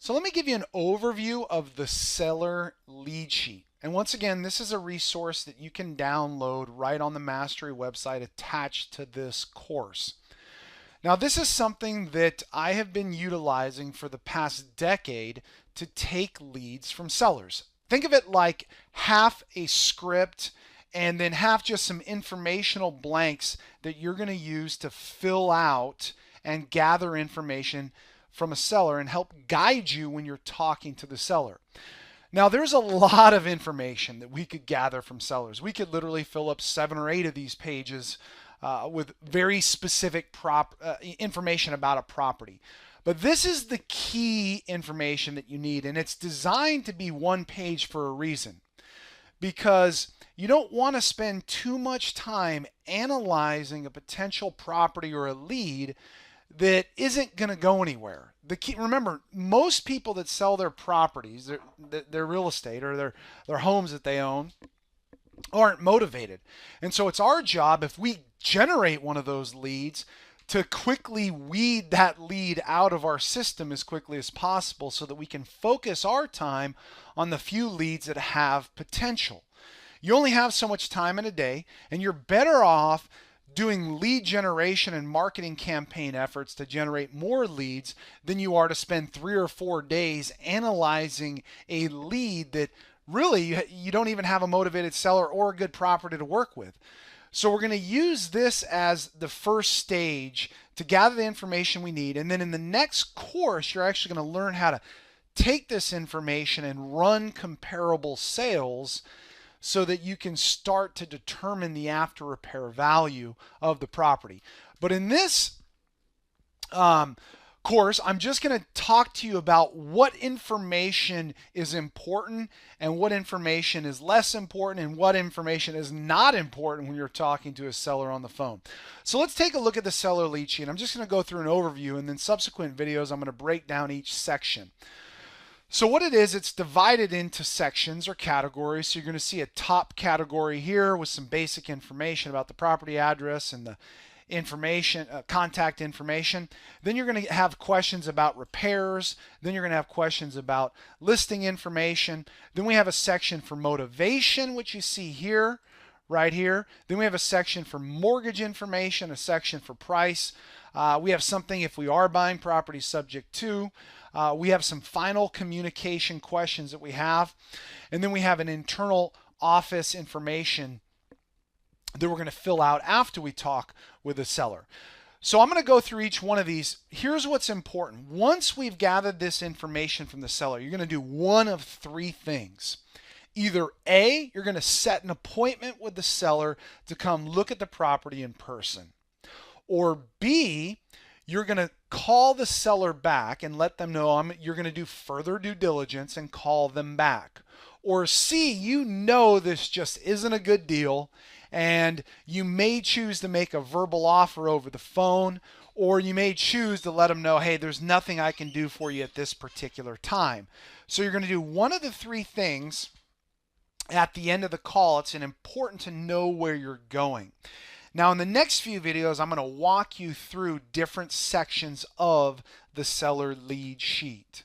So let me give you an overview of the seller lead sheet. And once again, this is a resource that you can download right on the Mastery website attached to this course. Now, this is something that I have been utilizing for the past decade to take leads from sellers. Think of it like half a script and then half just some informational blanks that you're going to use to fill out and gather information from a seller and help guide you when you're talking to the seller. Now, there's a lot of information that we could gather from sellers. We could literally fill up 7 or 8 of these pages with very specific information about a property. But this is the key information that you need, and it's designed to be one page for a reason. Because you don't want to spend too much time analyzing a potential property or a lead that isn't going to go anywhere. Remember, most people that sell their properties, their real estate or their homes that they own, aren't motivated. And so it's our job, if we generate one of those leads, to quickly weed that lead out of our system as quickly as possible so that we can focus our time on the few leads that have potential. You only have so much time in a day, and you're better off doing lead generation and marketing campaign efforts to generate more leads than you are to spend 3 or 4 days analyzing a lead that really you don't even have a motivated seller or a good property to work with. So we're going to use this as the first stage to gather the information we need. And then in the next course, you're actually going to learn how to take this information and run comparable sales so that you can start to determine the after repair value of the property. But in this course, I'm just going to talk to you about what information is important and what information is less important and what information is not important when you're talking to a seller on the phone. So let's take a look at the seller lead sheet. I'm just going to go through an overview, and then subsequent videos I'm going to break down each section. So what it is, it's divided into sections or categories. So you're going to see a top category here with some basic information about the property address and the information, contact information. Then you're going to have questions about repairs. Then you're going to have questions about listing information. Then we have a section for motivation, which you see here, right here. Then we have a section for mortgage information, a section for price. We have something if we are buying property subject to. We have some final communication questions that we have. And then we have an internal office information that we're going to fill out after we talk with the seller. So I'm going to go through each one of these. Here's what's important. Once we've gathered this information from the seller, you're going to do one of 3 things. Either A, you're going to set an appointment with the seller to come look at the property in person. Or B, you're going to call the seller back and let them know you're going to do further due diligence and call them back. Or C, you know this just isn't a good deal and you may choose to make a verbal offer over the phone, or you may choose to let them know, hey, there's nothing I can do for you at this particular time. So you're going to do one of the 3 things at the end of the call. It's important to know where you're going. Now, in the next few videos, I'm going to walk you through different sections of the seller lead sheet.